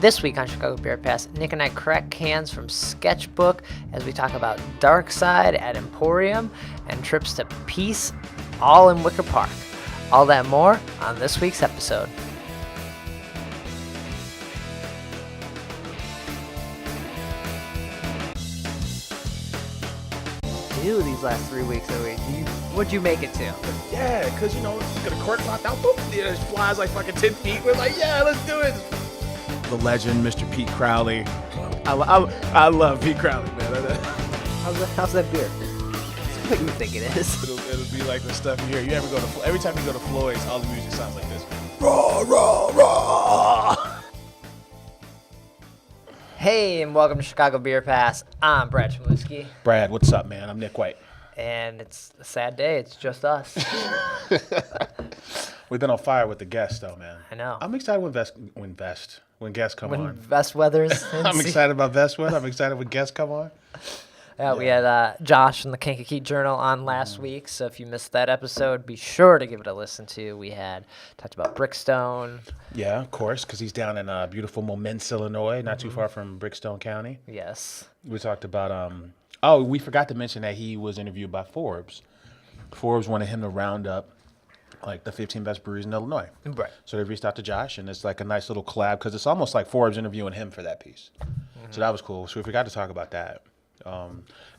This week on Chicago Beer Pass, Nick and I crack cans from Sketchbook as we talk about Darkside at Emporium and trips to Peace, all in Wicker Park. All that more on this week's episode. These last 3 weeks of the week. What'd you make it to? Yeah, because, you know, get a cork knocked out, boop, it just flies like fucking 10 feet. We're like, yeah, let's do it. The legend, Mr. Pete Crowley. I love Pete Crowley, man. How's that beer? It's what you think it is. It'll be like the stuff you hear. You ever go to, every time you go to Floyd's, all the music sounds like this. Raw, raw, raw. Hey, and welcome to Chicago Beer Pass. I'm Brad Chmielewski. Brad, what's up, man? I'm Nik White. And it's a sad day. It's just us. We've been on fire with the guests, though, man. I know. I'm excited when guests come on. When Vest Weathers. I'm excited about Vest Weather. I'm excited when guests come on. Yeah, we had Josh from the Kankakee Journal on last week, so if you missed that episode, be sure to give it a listen to. We had talked about Brickstone. Yeah, of course, because he's down in beautiful Momence, Illinois, not too far from Brickstone County. Yes. We talked about, we forgot to mention that he was interviewed by Forbes. Forbes wanted him to round up like the 15 best breweries in Illinois. Right. So they reached out to Josh, and it's like a nice little collab because it's almost like Forbes interviewing him for that piece. Mm-hmm. So that was cool. So we forgot to talk about that.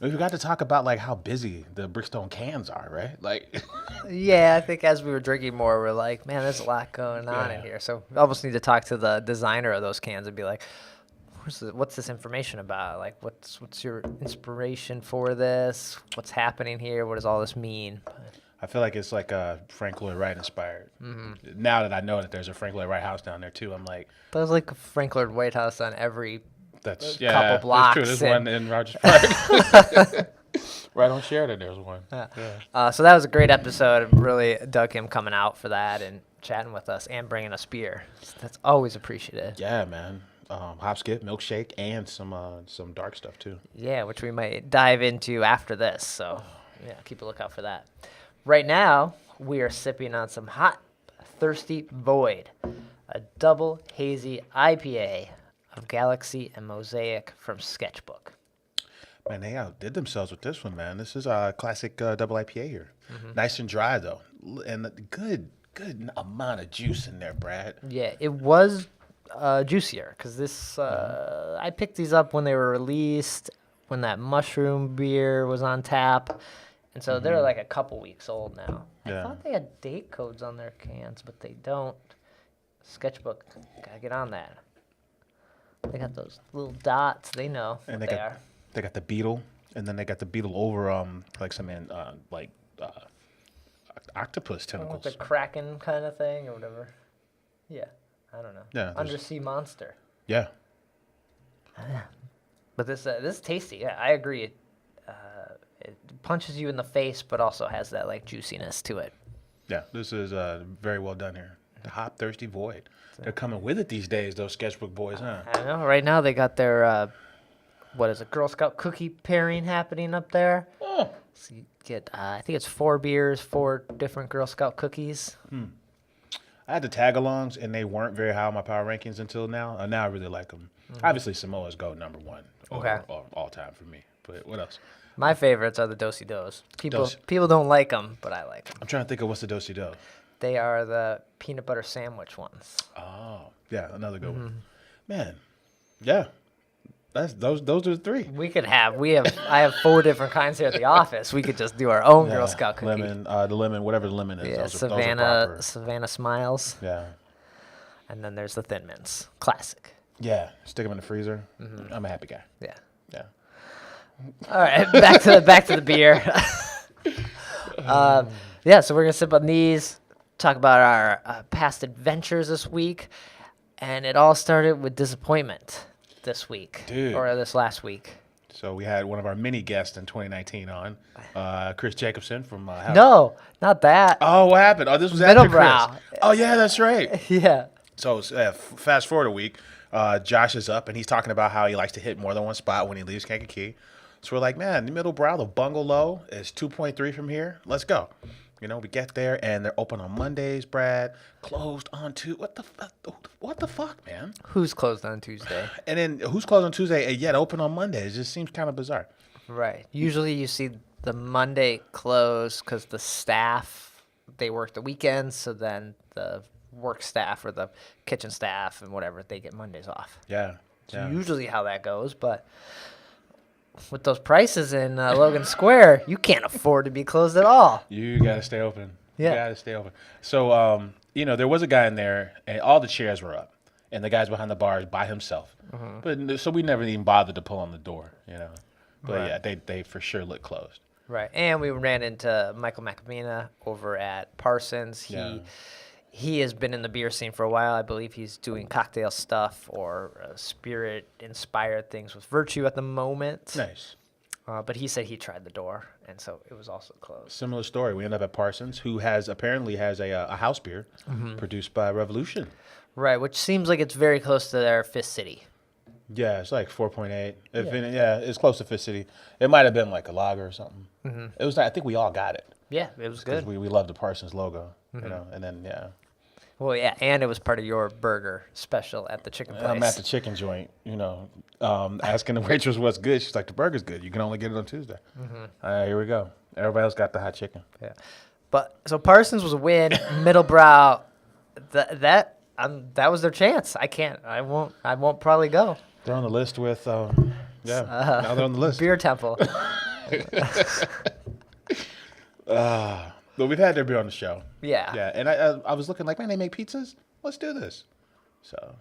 We forgot to talk about like how busy the Brickstone cans are, right? Like, yeah, I think as we were drinking more, we're like, man, there's a lot going on in here. So we almost need to talk to the designer of those cans and be like, what's this information about? Like, what's your inspiration for this? What's happening here? What does all this mean? I feel like it's like Frank Lloyd Wright inspired. Mm-hmm. Now that I know that there's a Frank Lloyd Wright house down there too, I'm like, there's like a Frank Lloyd Wright house on every couple blocks. There's one in Rogers Park. Right on Sheridan, there's one. Yeah. So that was a great episode. Really dug him coming out for that and chatting with us and bringing us beer. That's always appreciated. Yeah, man. Hop skip, milkshake, and some dark stuff too. Yeah, which we might dive into after this. So yeah, keep a lookout for that. Right now, we are sipping on some Hot Thirsty Void, a double hazy IPA of Galaxy and Mosaic from Sketchbook. Man, they outdid themselves with this one, man. This is a classic double IPA here. Mm-hmm. Nice and dry, though. And good amount of juice in there, Brad. Yeah, it was juicier because this, I picked these up when they were released, when that mushroom beer was on tap. And so they're like a couple weeks old now. I thought they had date codes on their cans, but they don't. Sketchbook, gotta get on that. They got those little dots. They know what they are. They got the beetle, and then they got the beetle over like some octopus tentacles. The kraken kind of thing or whatever. Yeah, I don't know. Yeah, undersea monster. Yeah. But this is tasty. Yeah, I agree. It punches you in the face, but also has that like juiciness to it. Yeah, this is very well done here. The Hop Thirsty Void. They're coming with it these days, those Sketchbook boys, huh? I know. Right now they got their, Girl Scout cookie pairing happening up there. Oh. So you get, I think it's 4 beers, 4 different Girl Scout cookies. I had the tag-alongs, and they weren't very high on my power rankings until now. Now I really like them. Mm-hmm. Obviously, Samoa's go number 1 all time for me. But what else? My favorites are the Do-si-dos. People don't like them, but I like them. I'm trying to think of what's the Do-si-do. They are the peanut butter sandwich ones. Oh, yeah, another good one. Man, yeah, those are the 3. I have 4 different kinds here at the office. We could just do our own Girl Scout cookie. Whatever the lemon is. Yeah, Savannah Smiles. Yeah. And then there's the Thin Mints, classic. Yeah, stick them in the freezer. Mm-hmm. I'm a happy guy. Yeah. Yeah. All right, back to the beer. So we're gonna sip on these. Talk about our past adventures this week, and it all started with disappointment this week, or this last week. So we had one of our mini guests in 2019 on, Chris Jacobson from. No, not that. Oh, what happened? Oh, this was after Middlebrow. Chris. Oh, yeah, that's right. Yeah. So fast forward a week, Josh is up and he's talking about how he likes to hit more than one spot when he leaves Kankakee. So we're like, man, the Middlebrow, the bungalow is 2.3 from here. Let's go. You know, we get there and they're open on Mondays, Brad. Closed on Tuesday. What the fuck, man? Who's closed on Tuesday? And then who's closed on Tuesday and yet open on Mondays? It just seems kind of bizarre. Right. Usually you see the Monday close because the staff, they work the weekends, so then the work staff or the kitchen staff and whatever, they get Mondays off. Yeah. That's usually how that goes, but with those prices in Logan Square, you can't afford to be closed at all. You got to stay open. Yeah. You got to stay open. So, you know, there was a guy in there and all the chairs were up and the guy's behind the bars by himself. But so we never even bothered to pull on the door, you know. But yeah, they for sure look closed. Right. And we ran into Michael McAmina over at Parsons. He has been in the beer scene for a while. I believe he's doing cocktail stuff or spirit-inspired things with Virtue at the moment. Nice. But he said he tried the door, and so it was also closed. Similar story. We end up at Parsons, who apparently has a house beer produced by Revolution. Right, which seems like it's very close to their Fifth City. Yeah, it's like 4.8. It's close to Fifth City. It might have been like a lager or something. It was. I think we all got it. Yeah, it was good. Because we love the Parsons logo, you know, and then, Well, yeah, and it was part of your burger special at the chicken place. I'm at the chicken joint, you know, asking the waitress what's good. She's like, the burger's good. You can only get it on Tuesday. Here we go. Everybody else got the hot chicken. Yeah. But so Parsons was a win. Middlebrow, that was their chance. I won't probably go. They're on the list with, now they're on the list. Beer Temple. But we've had their beer on the show. Yeah. Yeah, and I was looking like, man, they make pizzas? Let's do this. So.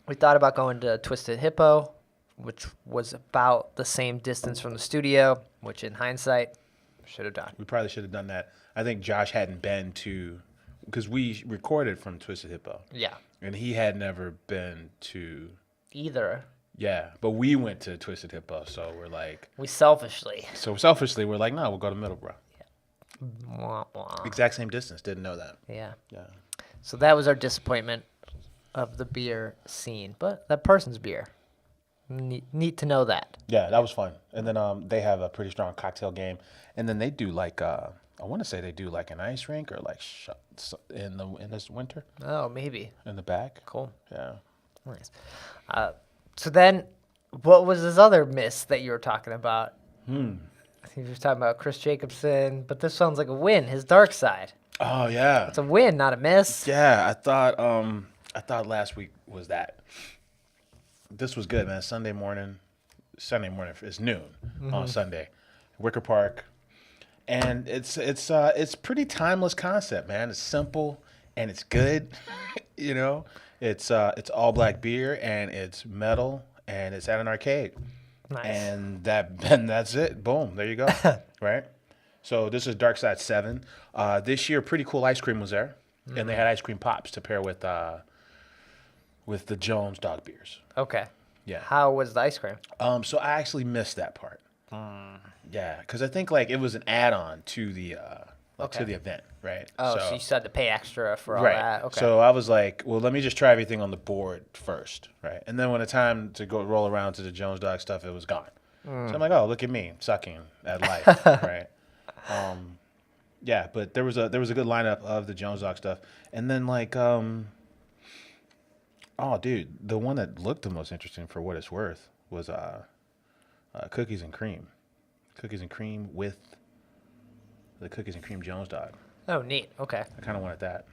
We thought about going to Twisted Hippo, which was about the same distance from the studio, which in hindsight, should have done. We probably should have done that. I think Josh hadn't been to, because we recorded from Twisted Hippo. Yeah. And he had never been to. Either. Yeah, but we went to Twisted Hippo, so we're like. Selfishly, we're like, no, we'll go to Middlebrow. Wah, wah. Exact same distance. Didn't know that. Yeah. Yeah. So that was our disappointment of the beer scene. But that Parsons beer, neat to know that. Yeah, that was fun. And then they have a pretty strong cocktail game. And then they do like, I want to say they do like an ice rink or like in this winter. Oh, maybe. In the back. Cool. Yeah. Nice. So then, what was this other miss that you were talking about? I think you were talking about Chris Jacobson, but this sounds like a win. His dark side. Oh yeah. It's a win, not a miss. Yeah, I thought last week was that. This was good, man. Sunday morning it's noon on Sunday, Wicker Park, and it's pretty timeless concept, man. It's simple and it's good, you know. It's all black beer and it's metal and it's at an arcade. Nice. And that's it. Boom. There you go. Right? So this is Darkside 7. This year, pretty cool ice cream was there. And they had ice cream pops to pair with the Jones dog beers. Okay. Yeah. How was the ice cream? So I actually missed that part. Yeah, because I think like it was an add-on to the to the event, right? Oh, so you still had to pay extra for all right. that. Okay. So I was like, well, let me just try everything on the board first, right? And then when the time to go roll around to the Jones dog stuff, it was gone. So I'm like, oh, look at me sucking at life, right? Yeah, but there was a good lineup of the Jones dog stuff, and then like, oh, dude, the one that looked the most interesting for what it's worth was cookies and cream with the cookies and cream Jones dog. Oh, neat. Okay. I kind of wanted that.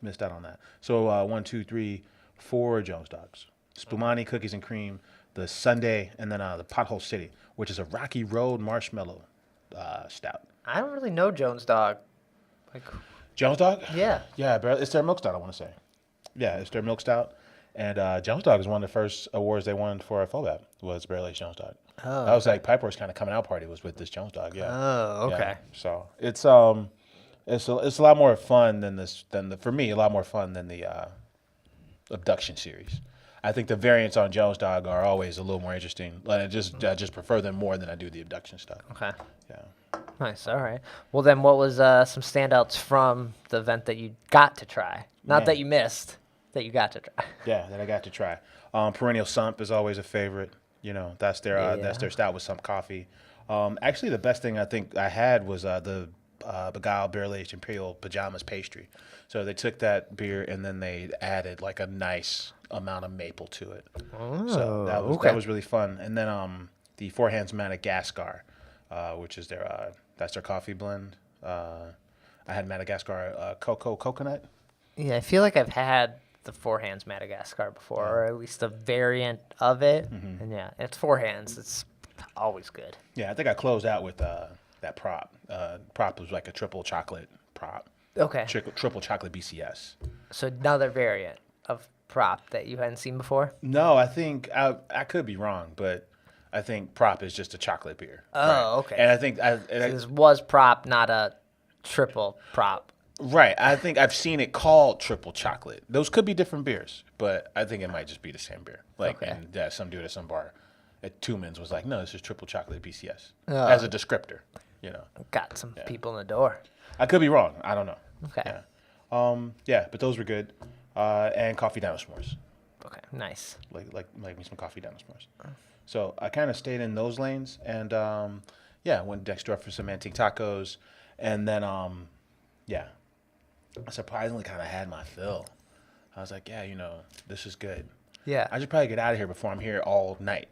Missed out on that. So 1, 2, 3, 4 Jones dogs. Spumani cookies and cream, the Sunday, and then the Pothole City, which is a Rocky Road marshmallow stout. I don't really know Jones Dog. Like, Jones dog? yeah. Yeah, it's their milk stout, I want to say. Yeah, it's their milk stout. And Jones dog is one of the first awards they won for a FOBAP, was Barrel Aged Jones dog. Oh. That was like Pipeworks kind of coming out party was with this Jones dog, yeah. Oh, okay. Yeah. So it's a lot more fun for me, a lot more fun than the abduction series. I think the variants on Jones dog are always a little more interesting. I just prefer them more than I do the abduction stuff. Okay. Yeah. Nice. All right. Well, then what was some standouts from the event that you got to try? Not that you missed, that you got to try. Yeah, that I got to try. Perennial Sump is always a favorite. You know, that's their stout with some coffee. Actually, the best thing I think I had was the Beguiled Barrel-Aged Imperial Pajamas pastry. So they took that beer and then they added like a nice amount of maple to it. So that was really fun. And then the Four Hands Madagascar, which is that's their coffee blend. I had Madagascar coconut. Yeah, I feel like I've had the Four Hands Madagascar before, or at least a variant of it. And yeah, it's Four Hands. It's always good. Yeah, I think I closed out with that prop. Prop was like a triple chocolate prop. Okay. Triple chocolate BCS. So another variant of prop that you hadn't seen before? No, I think I could be wrong, but I think prop is just a chocolate beer. Oh, right? okay. And I think So this was prop, not a triple prop. right. I think I've seen it called triple chocolate. Those could be different beers, but I think it might just be the same beer. Like, Okay. and some dude at some bar at Two-Man's was like, "No, this is triple chocolate BCS," Oh. as a descriptor. You know, Got some people in the door. I could be wrong. I don't know. Okay. Yeah. Yeah, but those were good. And coffee down with s'mores. Okay, nice. Like me some coffee down with s'mores. So I kind of stayed in those lanes, and went next door for some antique tacos, and then I surprisingly kind of had my fill. I was like, yeah, this is good. Yeah. I should probably get out of here before I'm here all night.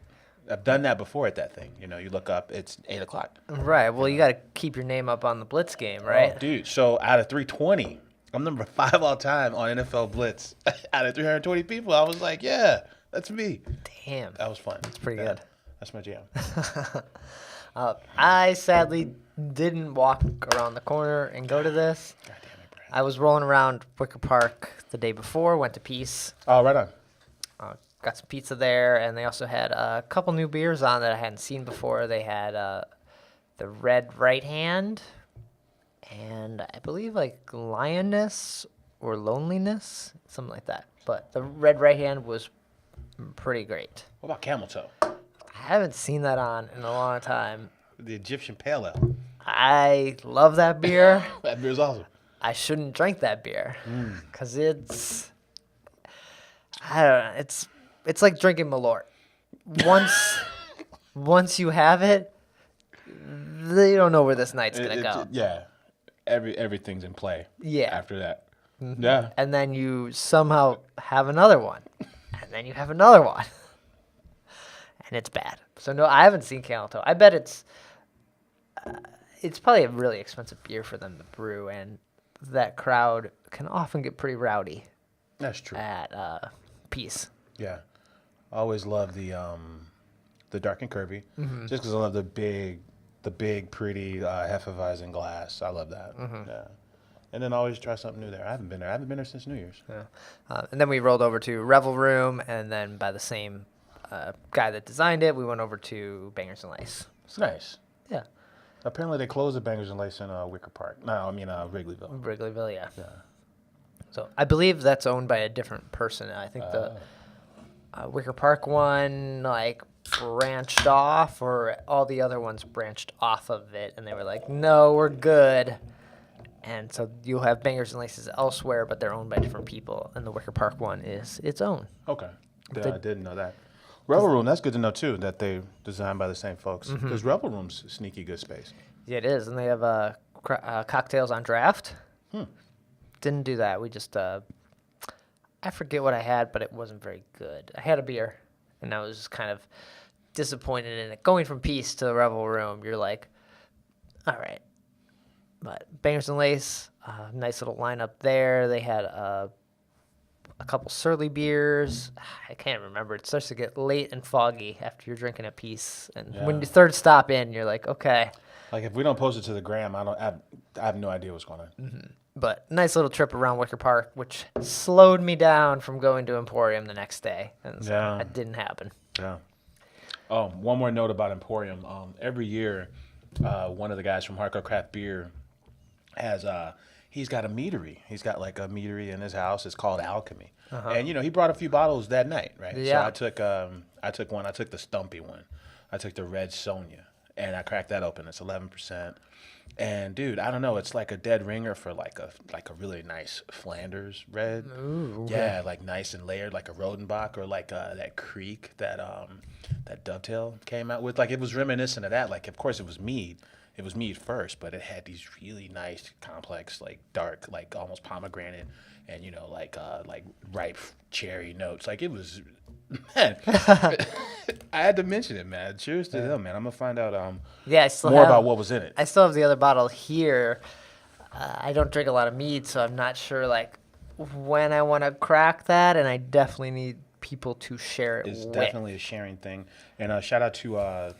I've done that before at that thing. You look up, it's 8:00. Right. Well, you got to keep your name up on the Blitz game, right? Oh, dude. So out of 320, I'm number 5 all time on NFL Blitz. Out of 320 people, I was like, yeah, that's me. Damn. That was fun. That's pretty good. That's my jam. I sadly didn't walk around the corner and go to this. God damn it, Brad. I was rolling around Wicker Park the day before, went to Peace, Oh, right on. got some pizza there, and they also had a couple new beers on that I hadn't seen before. They had the Red Right Hand, and I believe like Lioness or Loneliness, something like that. But the Red Right Hand was pretty great. What about Camel Toe? I haven't seen that on in a long time. The Egyptian Pale Ale. I love that beer. That beer's awesome. I shouldn't drink that beer because I don't know. It's like drinking Malort. Once you have it, you don't know where this night's gonna go. Yeah. Everything's in play. Yeah. After that. Yeah. And then you somehow have another one, and then you have another one, and it's bad. So no, I haven't seen Camel Toe. I bet it's probably a really expensive beer for them to brew, and that crowd can often get pretty rowdy That's true. at Peace. Yeah. I always love the dark and curvy, just because I love the big, pretty Hefeweizen glass. I love that. Yeah. And then always try something new there. I haven't been there since New Year's. Yeah. And then we rolled over to Revel Room, and then by the same guy that designed it, we went over to Bangers and Lace. Nice. Yeah. Apparently they closed the Bangers and Lace in Wicker Park. No, I mean Wrigleyville. Wrigleyville, yeah. Yeah. So I believe that's owned by a different person. I think the Wicker Park one branched off, or all the other ones branched off of it, and they were like, no, we're good. And so you'll have Bangers and Laces elsewhere, but they're owned by different people, and the Wicker Park one is its own. Okay. Yeah, I didn't know that. Revel Room, that's good to know too, that they designed by the same folks. Because Revel Room's a sneaky good space. Yeah, it is, and they have cocktails on draft. Didn't do that. We just I forget what I had, but it wasn't very good. I had a beer, and I was just kind of disappointed in it. Going from Peace to the Revel Room, you're like, all right. But Bangers and Lace, nice little lineup there. They had a couple surly beers. I can't remember. It starts to get late and foggy after you're drinking a Peace. And when you third stop in, you're like, okay. Like if we don't post it to the gram, I have no idea what's going on. But nice little trip around Wicker Park, which slowed me down from going to Emporium the next day. And so that didn't happen. Yeah. Oh, one more note about Emporium. Every year, one of the guys from Hardcore Craft Beer has he's got a meadery. He's got like a meadery in his house. It's called Alchemy. And he brought a few bottles that night, right? Yeah. So I took one. I took the Stumpy one. I took the Red Sonia, and I cracked that open. It's 11%. And dude, I don't know. It's like a dead ringer for like a really nice Flanders red. Ooh, okay. Yeah, like nice and layered, like a Rodenbach, or like that Creek that Dovetail came out with. Like it was reminiscent of that. Like of course it was mead, it was mead first, but it had these really nice, complex, like dark, like almost pomegranate, and like ripe cherry notes. Like it was, man. I had to mention it, man. Cheers to them, man. I'm gonna find out I still more have, about what was in it. I still have the other bottle here. I don't drink a lot of mead, so I'm not sure like when I want to crack that, and I definitely need people to share it It's with. definitely a sharing thing. And shout out to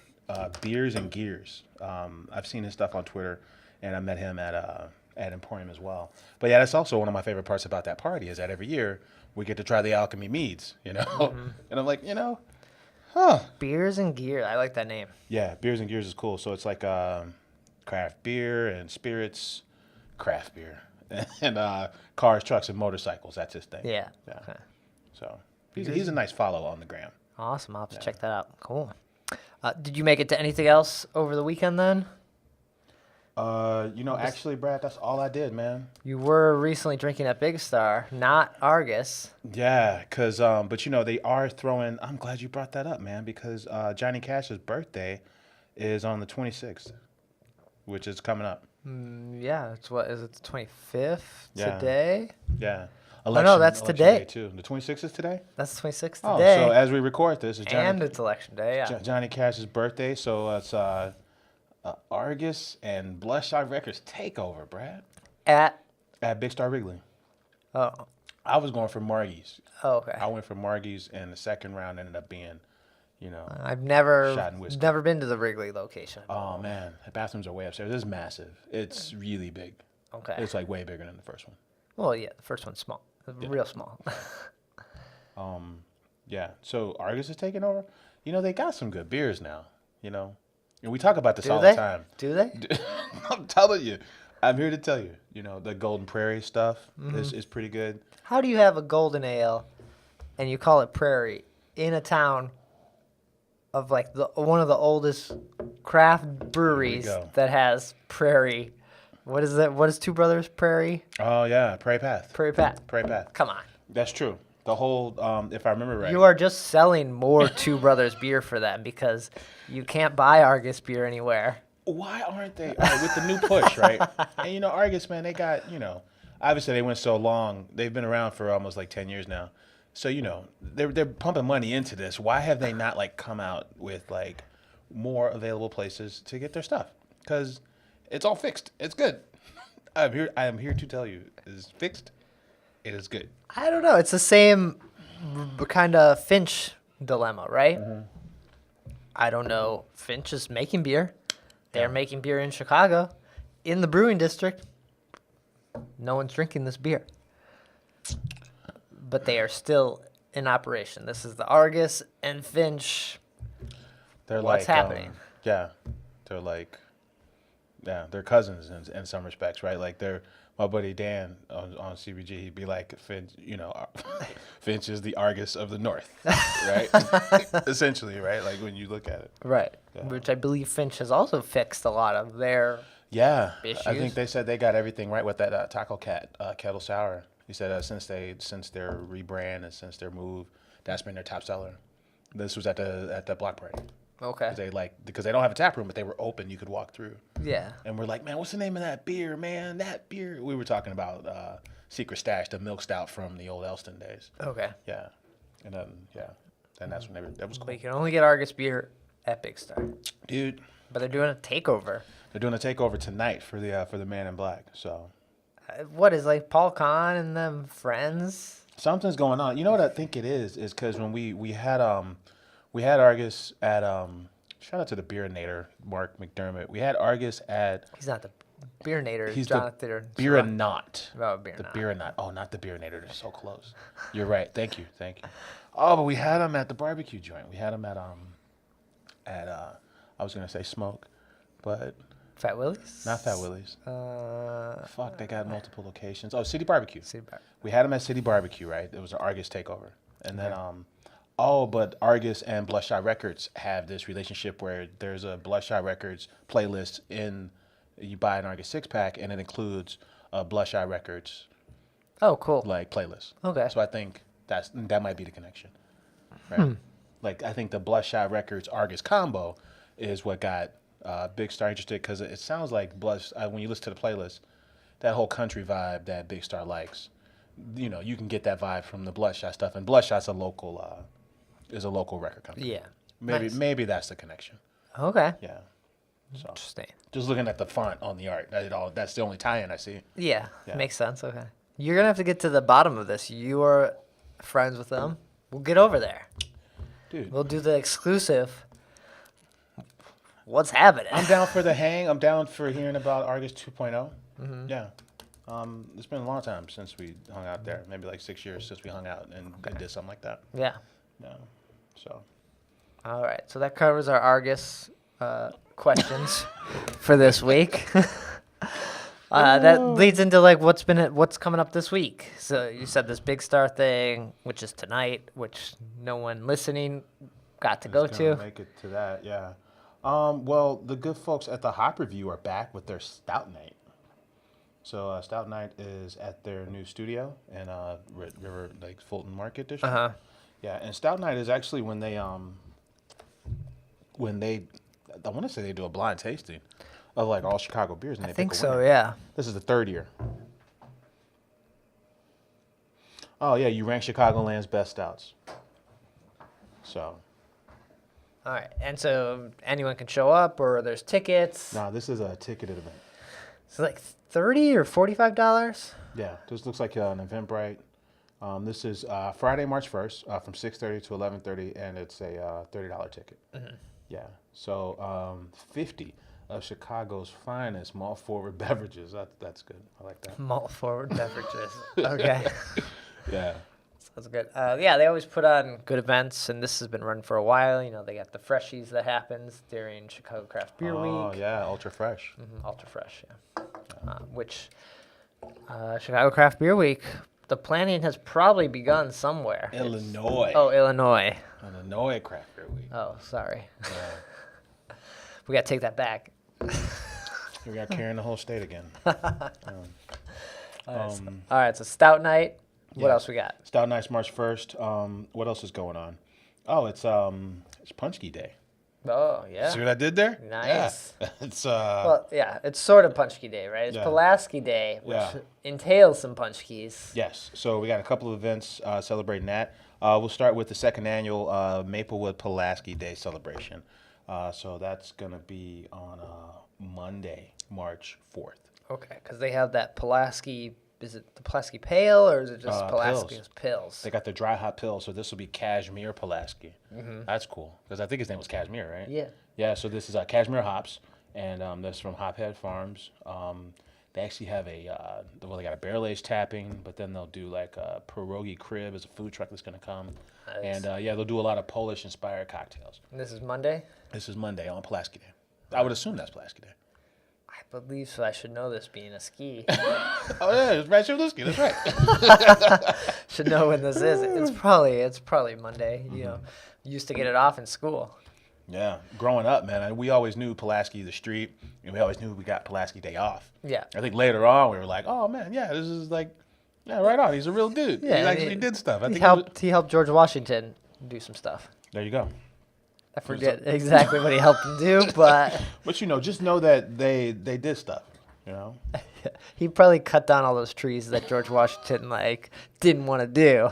Beers and Gears. I've seen his stuff on Twitter, and I met him at Emporium as well. But yeah, that's also one of my favorite parts about that party is that every year we get to try the Alchemy meads, And I'm like, Beers and Gear. I like that name. Yeah, Beers and Gears is cool. So it's like craft beer and spirits, craft beer, and cars, trucks, and motorcycles. That's his thing. Yeah. Yeah. Okay. So he's a nice follow on the gram. Awesome. I'll have to check that out. Cool. Did you make it to anything else over the weekend then? Actually, Brad, that's all I did, man. You were recently drinking at Big Star, not Argus. Yeah, but they are throwing. I'm glad you brought that up, man, because Johnny Cash's birthday is on the 26th, which is coming up. Yeah, it's what is it? The 25th Yeah. today. Yeah. No, that's election today. Day too. The 26th is today. That's the 26th Oh, today. so as we record this, it's and it's election day. Yeah. Johnny Cash's birthday. So it's Argus and Bloodshot Records takeover, Brad, At Big Star Wrigley. oh I was going for Margie's. okay. I went for Margie's, and the second round ended up being, I've never shot and whiskey. never been to the Wrigley location. Oh man, the bathrooms are way upstairs. It's massive. It's really big. Okay. It's like way bigger than the first one. Well, yeah, the first one's small, real small. Yeah. So Argus is taking over. They got some good beers now. And we talk about this all the time. Do they? I'm telling you. I'm here to tell you. The Golden Prairie stuff is pretty good. How do you have a golden ale, and you call it Prairie in a town of like one of the oldest craft breweries go. that has Prairie? What is that? What is Two Brothers Prairie? Oh yeah, Prairie Path. Prairie Path. Prairie Path. Come on. That's true. The whole, if I remember right. You are just selling more Two Brothers beer for them because you can't buy Argus beer anywhere. Why aren't they with the new push, right? And Argus, man, they got obviously they went so long. They've been around for almost like 10 years now. So they're pumping money into this. Why have they not like come out with like more available places to get their stuff? Because it's all fixed. It's good. I am here to tell you, it is fixed. It is good. I don't know. It's the same kind of Finch dilemma, right? Mm-hmm. I don't know. Finch is making beer. They're making beer in Chicago, in the brewing district. No one's drinking this beer. But they are still in operation. This is the Argus and Finch. They're What's happening? They're like, they're cousins in some respects, right? Like my buddy Dan on CBG, he'd be like, Finch, Finch is the Argus of the North, right? Essentially, right? Like when you look at it. Right. Yeah. Which I believe Finch has also fixed a lot of their issues. I think they said they got everything right with that Taco Cat Kettle Sour. He said since their rebrand and since their move, that's been their top seller. This was at the block party. Okay. Because they don't have a tap room, but they were open. You could walk through. Yeah. And we're like, man, what's the name of that beer, man? That beer. We were talking about Secret Stash, the milk stout from the old Elston days. Okay. Yeah. And then that's when that was cool. But you can only get Argus beer at Big Star. Dude. But they're doing a takeover. They're doing a takeover tonight for the Man in Black. So. What is like Paul Kahn and them friends? Something's going on. You know what I think it is because when we had Argus at shout out to the Beerinator, Mark McDermott. We had Argus at He's not the Beerinator. He's Jonathan the Beerinaut. Oh, The Beerinaut. Beerinaut. Oh, not the Beerinator. They're so close. You're right. Thank you. Oh, but we had him at the barbecue joint. We had him at I was gonna say Smoke, but Fat Willie's? not Fat Willie's. Fuck, they got multiple locations. Oh, City Barbecue. City Bar. We had him at City Barbecue, right? It was an Argus takeover, and then but Argus and Bloodshot Records have this relationship where there's a Bloodshot Records playlist you buy an Argus 6-pack, and it includes a Bloodshot Records Oh, cool. like playlist. Okay. So I think that might be the connection, right? Like I think the Bloodshot Records Argus combo is what got Big Star interested because it sounds like Blush. When you listen to the playlist, that whole country vibe that Big Star likes, you know, you can get that vibe from the Bloodshot stuff. And Bloodshot's a local record company. Yeah. Maybe that's the connection. Okay. Yeah. So Interesting. just looking at the font on the art, that's the only tie-in I see. Yeah, Yeah. makes sense. Okay. You're going to have to get to the bottom of this. You are friends with them. We'll get over there. Dude, We'll do the exclusive. What's happening? I'm down for the hang. I'm down for hearing about Argus 2.0. Yeah. It's been a long time since we hung out there. Maybe like 6 years since we hung out and did something like that. Yeah. Yeah. So. All right. So that covers our Argus questions for this week. That leads into like what's coming up this week. So you said this Big Star thing, which is tonight, which no one listening got to go to. Make it to that, yeah. Well, the good folks at the Hop Review are back with their Stout Night. So Stout Night is at their new studio in River Lake Fulton Market District. Yeah, and Stout Night is actually when they I want to say they do a blind tasting of like all Chicago beers, and they I think pick a so. winner. Yeah. This is the third year. Oh yeah, you rank Chicagoland's best stouts. So. All right. And so anyone can show up, or there's tickets. No, this is a ticketed event. It's like $30 or $45. Yeah, this looks like an Eventbrite. This is Friday, March 1st, from 6:30 to 11:30, and it's a $30 ticket. Yeah, so 50 of Chicago's finest malt forward beverages. That's good. I like that. Malt forward beverages. Okay. Yeah. Sounds good. Yeah, they always put on good events, and this has been run for a while. You know, they got the Freshies that happens during Chicago Craft Beer Week. Oh, yeah, ultra fresh. Ultra Fresh, yeah. Which Chicago Craft Beer Week, the planning has probably begun somewhere. Illinois. Oh, Illinois. Illinois Craft Beer Week. Oh, sorry. Yeah. We got to take that back. We got carrying the whole state again. All right, so Stout Night. What else we got? Stout Night's March 1st. What else is going on? Oh, it's Punchki Day. Oh, yeah. See what I did there? Nice. Yeah. It's Well, yeah, it's sort of Punchki Day, right? It's Yeah. Pulaski Day, which Yeah. entails some Punchkis. Yes. So we got a couple of events celebrating that. We'll start with the second annual Maplewood Pulaski Day celebration. So that's gonna be on Monday, March 4th. Okay, because they have that Pulaski. Is it the Pulaski Pale, or is it just Pulaski's Pills? They got the dry hop pill, so this will be Cashmere Pulaski. That's cool because I think his name was Cashmere, right? Yeah. Yeah. So this is Cashmere hops, and that's from Hophead Farms. They actually have they got a barrel aged tapping, but then they'll do like a pierogi crib as a food truck that's gonna come, Nice. and they'll do a lot of Polish inspired cocktails. And this is Monday? This is Monday on Pulaski Day. I would assume that's Pulaski Day. I believe so. I should know this being a ski. Oh yeah, it's Brad Chmielewski. That's right. Should know when this is. It's probably Monday. You know, used to get it off in school. Yeah, growing up, man, we always knew Pulaski the street, and we always knew we got Pulaski Day off. Yeah. I think later on we were like, oh man, yeah, this is like, yeah, right on. He's a real dude. Yeah, he actually did stuff. I think He helped George Washington do some stuff. There you go. I forget exactly what he helped him do, but But just know that they did stuff. You know. he probably cut down all those trees that George Washington didn't want to do.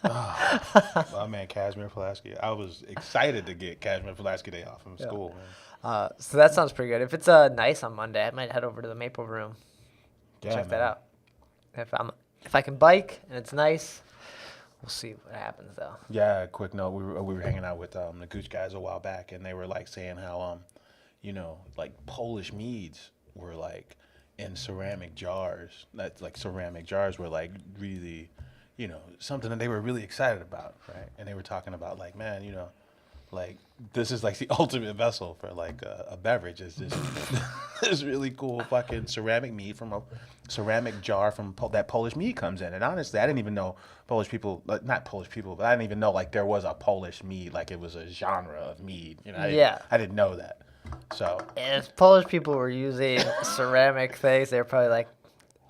Oh man, Cashmere Pulaski. I was excited to get Cashmere Pulaski Day off from school. Man. So that sounds pretty good. If it's nice on Monday, I might head over to the Maple Room. Yeah, Check man. that out. If I can bike and it's nice, we'll see what happens though. Yeah, quick note. We were hanging out with the Gooch guys a while back, and they were like saying how like Polish meads were like in ceramic jars. That's like ceramic jars were like really, something that they were really excited about, right? And they were talking about like, man, like this is like the ultimate vessel for like a beverage. It's just this really cool fucking ceramic mead from a ceramic jar from that Polish mead comes in. And honestly, I didn't even know Polish people, not Polish people, but I didn't even know like there was a Polish mead, like it was a genre of mead. I didn't know that. So If Polish people were using ceramic things, they're probably like,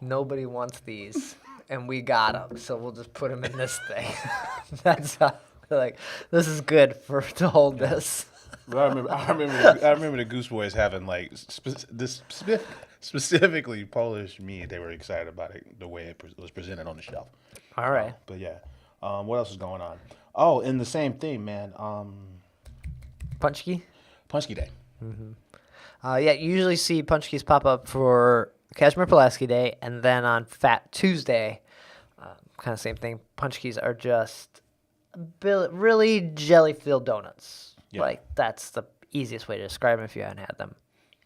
nobody wants these, and we got them, so we'll just put them in this thing. That's how they're like, this is good to hold this. But I remember the Goose Boys having like specifically Polish meat. They were excited about it, the way it was presented on the shelf. All right. But yeah, what else is going on? Oh, in the same thing, man. Punchki? Punchki Day. Yeah, you usually see Punchkis pop up for Kazimierz Pulaski Day, and then on Fat Tuesday, kind of same thing. Punchkis are just really jelly-filled donuts. Yeah. Like, that's the easiest way to describe them if you haven't had them.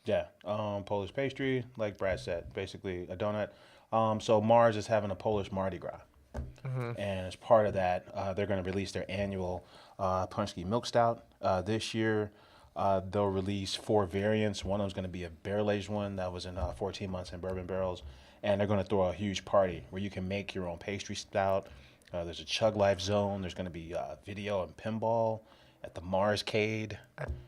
Yeah, Polish pastry, like Brad said, basically a donut. So Mars is having a Polish Mardi Gras. And as part of that, they're going to release their annual Punchki Milk Stout. This year, they'll release 4 variants. One of them's going to be a barrel-aged one that was in 14 months in bourbon barrels. And they're going to throw a huge party where you can make your own pastry stout. There's a Chug Life zone. There's going to be video and pinball at the Marscade.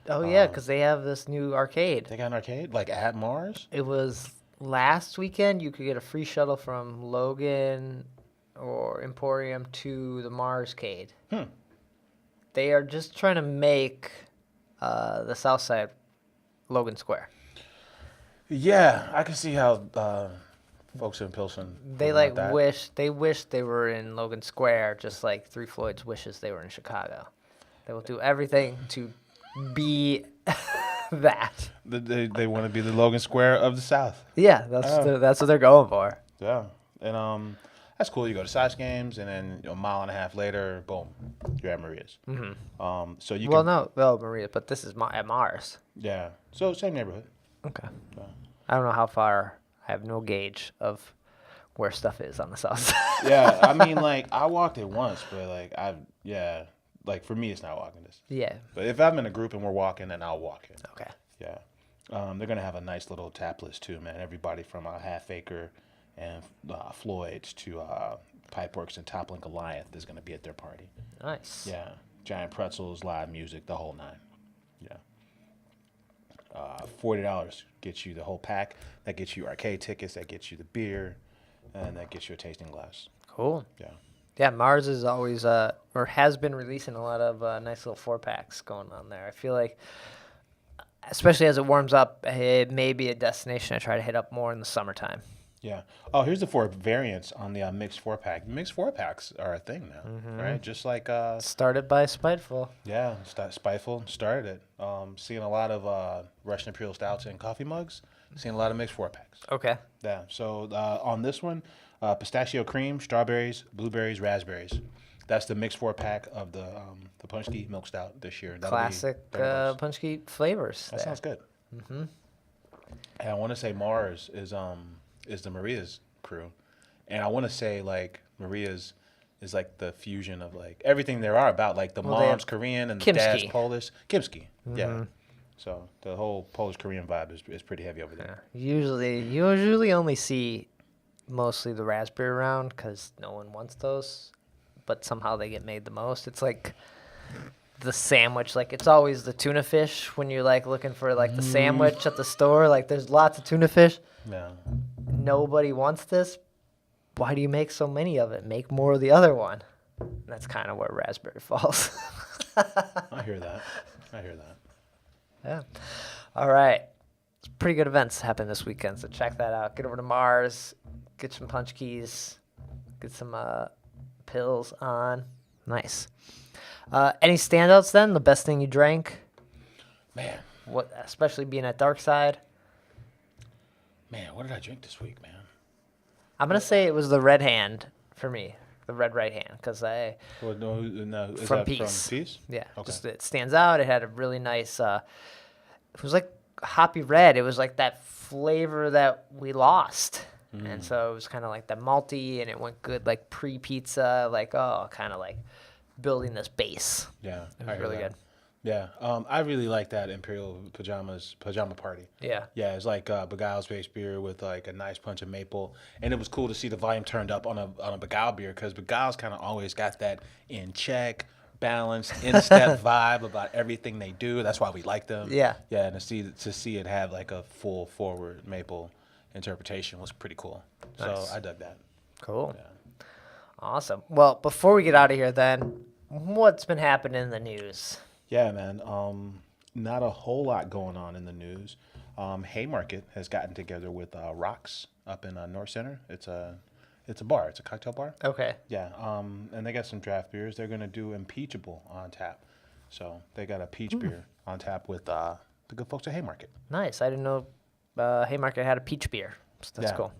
Oh, yeah, because they have this new arcade. They got an arcade? Like at Mars? It was last weekend. You could get a free shuttle from Logan or Emporium to the Marscade. They are just trying to make the South Side Logan Square. Yeah, I can see how folks in Pilsen They would want that. wish they were in Logan Square, just like Three Floyds wishes they were in Chicago. They will do everything to be that. They want to be the Logan Square of the South. Yeah, that's what they're going for. Yeah, and that's cool. You go to Sox games, and then a mile and a half later, boom, you're at Maria's. So you Maria, but this is at Mars. yeah, so same neighborhood. Okay. I don't know how far. I have no gauge of where stuff is on the south side. Yeah, I mean, like I walked it once, but like for me, it's not walking distance. Yeah. But if I'm in a group and we're walking, then I'll walk it. Okay. Yeah. They're going to have a nice little tap list, too, man. Everybody from Half Acre and Floyd's to Pipeworks and Toppling Goliath is going to be at their party. Nice. Yeah. Giant pretzels, live music, the whole 9. Yeah. $40 gets you the whole pack. That gets you arcade tickets. That gets you the beer. And that gets you a tasting glass. Cool. Yeah. Yeah, Mars is always, or has been releasing a lot of nice little 4-packs going on there. I feel like, especially as it warms up, it may be a destination I try to hit up more in the summertime. Yeah. Oh, here's the 4 variants on the mixed 4-pack. Mixed 4-packs are a thing now, right? Just like Started by Spiteful. yeah, Spiteful started it. Seeing a lot of Russian Imperial Stouts in coffee mugs. Seeing a lot of mixed 4-packs. Okay. Yeah. So on this one, pistachio cream, strawberries, blueberries, raspberries. That's the mixed 4-pack of the Punchki Milk Stout this year. That'll be Classic $30. Punchki flavors. That sounds good. And I want to say Mars is the Maria's crew, and I want to say like Maria's is like the fusion of like everything there are about like the mom's Korean and the dad's Chmielewski. Polish. Chmielewski, yeah. So the whole Polish Korean vibe is pretty heavy over there. You usually only see mostly the raspberry round because no one wants those, but somehow they get made the most. It's like the sandwich, like it's always the tuna fish when you're like looking for like the sandwich at the store. Like there's lots of tuna fish. Yeah. Nobody wants this. Why do you make so many of it? Make more of the other one. And that's kind of where raspberry falls. I hear that. Yeah. All right. Pretty good events happen this weekend, so check that out. Get over to Mars, get some punch keys, get some pills on. Nice. Any standouts then? The best thing you drank? Man, What, especially being at Darkside? man, what did I drink this week, man? I'm gonna say it was the red hand for me, the red right hand, because I Well, no, is from that Peace. from Peace? Yeah, Okay. just it stands out. It had a really nice. It was like hoppy red. It was like that flavor that we lost, and so it was kind of like the malty, and it went good like pre-pizza, like kind of like building this base. Yeah, It I was hear really that. good. Yeah, I really like that Imperial pajama party. Yeah. Yeah, it's like Beguile's based beer with like a nice punch of maple, and it was cool to see the volume turned up on a Beguile beer because Beguile's kind of always got that in check, balanced, in step vibe about everything they do. That's why we like them. Yeah. Yeah, and to see it have like a full forward maple interpretation was pretty cool. Nice. So I dug that. Cool. Yeah. Awesome. Well, before we get out of here, then, what's been happening in the news? Yeah, man. Not a whole lot going on in the news. Haymarket has gotten together with Rocks up in North Center. It's a bar. It's a cocktail bar. Okay. Yeah. And they got some draft beers. They're gonna do Impeachable on tap. So they got a peach beer on tap with the good folks at Haymarket. Nice. I didn't know Haymarket had a peach beer. So that's Yeah. cool.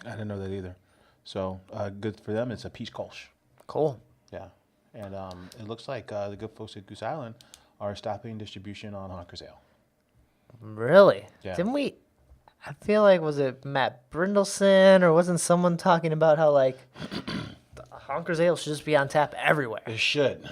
I didn't know that either. So good for them. It's a peach Kolsch. Cool. Yeah. And it looks like the good folks at Goose Island are stopping distribution on Honker's Ale. Really? Yeah. Didn't we? I feel like, was it Matt Brindleson or wasn't someone talking about how like Honker's Ale should just be on tap everywhere? It should.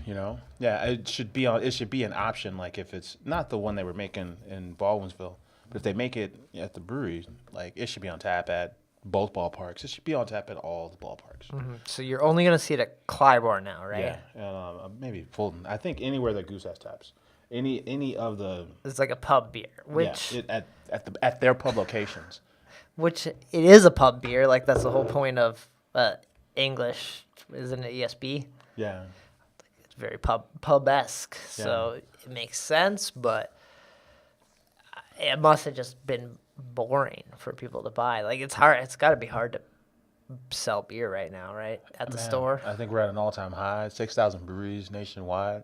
Yeah, it should be on. It should be an option. Like if it's not the one they were making in Baldwinsville, but if they make it at the brewery, like it should be on tap at both ballparks. It should be on tap at all the ballparks. Mm-hmm. So you're only gonna see it at Clybourne now, right? Yeah, and maybe Fulton. I think anywhere that Goose has taps, any of the It's like a pub beer, which at their pub locations. which it is a pub beer. Like that's the whole point of English, isn't it? ESB. Yeah, It's very pub-esque, so it makes sense, but it must have just been boring for people to buy. Like it's hard. It's got to be hard to sell beer right now, right? At the store. I think we're at an all-time high. 6,000 breweries nationwide.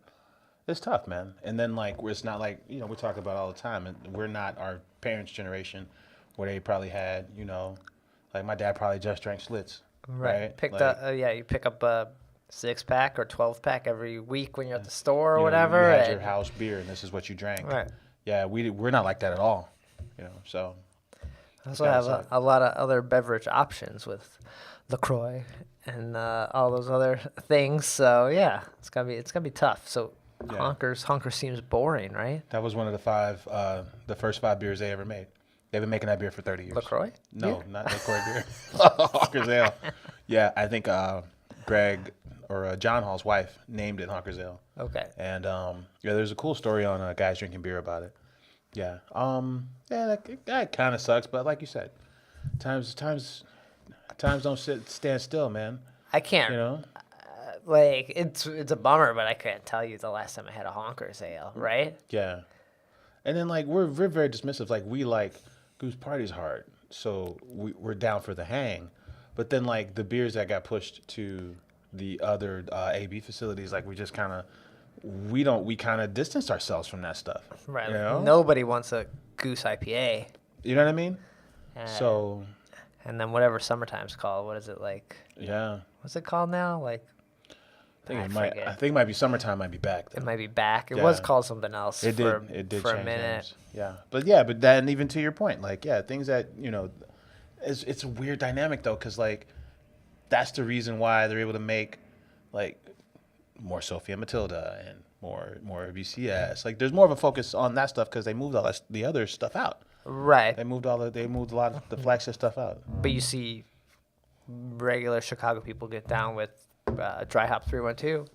It's tough, man. And then it's not like we talk about all the time, and we're not our parents' generation, where they probably had like my dad probably just drank Schlitz. Right. You pick up a 6-pack or 12-pack every week when you're at the store or whatever. You had your house beer, and this is what you drank. Right. Yeah, we're not like that at all. So. I also have a lot of other beverage options with LaCroix and all those other things. So yeah, it's gonna be tough. So Honker seems boring, right? That was one of the first 5 beers they ever made. They've been making that beer for 30 years. LaCroix? No, beer? not LaCroix beer. Honker's Ale. Yeah, I think Greg or John Hall's wife named it Honker's Ale. Okay. And there's a cool story on Guys Drinking Beer about it. Yeah. That kind of sucks, but like you said, times don't stand still, man. I can't. Like it's a bummer, but I can't tell you the last time I had a Honker's Ale, right? Yeah. And then we're very dismissive. Like we like Goose Party's hard, so we're down for the hang. But then the beers that got pushed to the other AB facilities, we just kind of we kind of distanced ourselves from that stuff. Right. Nobody wants a Goose IPA. You know what I mean? So. And then whatever summertime's called, what is it like? Yeah. What's it called now? I think it might be summertime. Might be back. It might be back. It was called something else. It for did for change a minute. names. Yeah, but then even to your point, things that it's a weird dynamic though, because that's the reason why they're able to make more Sophie and Matilda and more BCS. There's more of a focus on that stuff because they moved all the other stuff out. Right. They moved a lot of the flagship stuff out. But you see regular Chicago people get down with Dry Hop 312.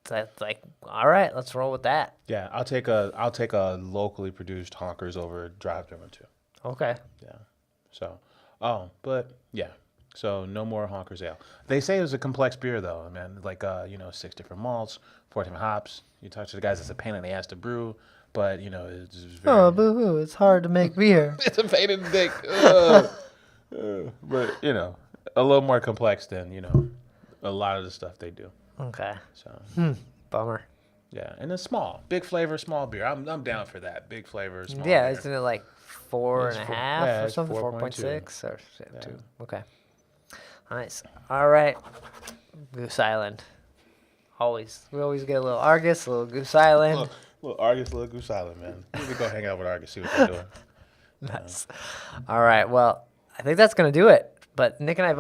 That's all right, let's roll with that. Yeah, I'll take a locally produced Honkers over Dry Hop 312. Okay. Yeah. So, but yeah. So no more Honker's Ale. They say it was a complex beer though, man. 6 different malts, 4 different hops. You talk to the guys, it's a pain in the ass to brew, but it's very. Oh, boo-hoo! It's hard to make beer. It's a pain in the dick. But a little more complex than a lot of the stuff they do. Okay. So. Bummer. Yeah, and it's small, big flavor, small beer. I'm down for that. Big flavor, small. Yeah, beer. isn't it 4.5 or it's something? 4.2. 4.6 or 2. Okay. Nice. All right. Goose Island. We always get a little Argus, a little Goose Island. Little Argus, little Goose Island, man. We could go hang out with Argus, see what they're doing. Nice. All right. Well, I think that's going to do it. But Nick and I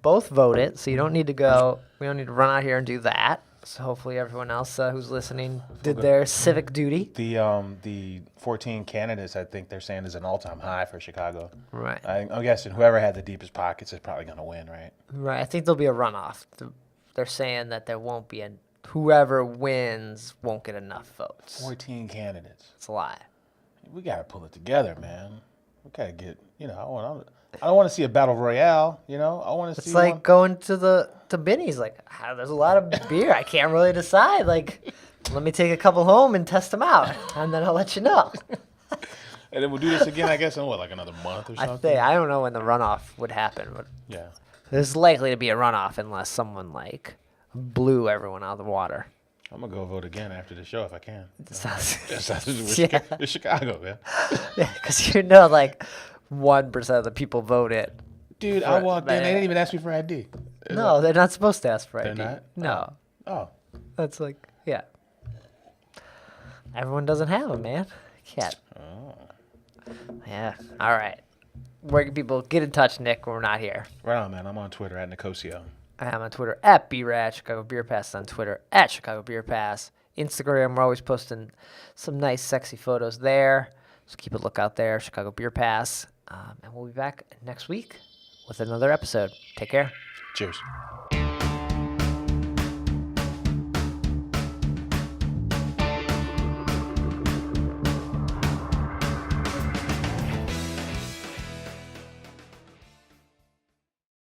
both voted, so you don't need to go. We don't need to run out here and do that. So hopefully everyone else who's listening did their civic duty. The 14 candidates, I think they're saying, is an all-time high for Chicago. Right. I'm guessing whoever had the deepest pockets is probably going to win, right? Right. I think there'll be a runoff. They're saying that there won't be whoever wins won't get enough votes. 14 candidates. It's a lot. We got to pull it together, man. We got to get, I don't want to see a battle royale, I want to see. It's like going to Benny's. There's a lot of beer. I can't really decide. Let me take a couple home and test them out, and then I'll let you know. And then we'll do this again, I guess, in what, like another month or something? I don't know when the runoff would happen, but Yeah. there's likely to be a runoff unless someone like blew everyone out of the water. I'm going to go vote again after the show if I can. Sounds- It's Chicago, man. Yeah, because you know, like 1% of the people voted. Dude, I walked in. They didn't even ask me for ID. No, they're not supposed to ask for ID. They're not? No, Oh. that's like yeah. Everyone doesn't have them, man. Can't. Oh. Yeah. All right. Where can people get in touch, Nick, when we're not here? Right on, man. I'm on Twitter at Nicosio. I'm on Twitter at BRAD, Chicago Beer Pass on Twitter at Chicago Beer Pass. Instagram, we're always posting some nice, sexy photos there. So keep a lookout there, Chicago Beer Pass. And we'll be back next week with another episode. Take care. Cheers.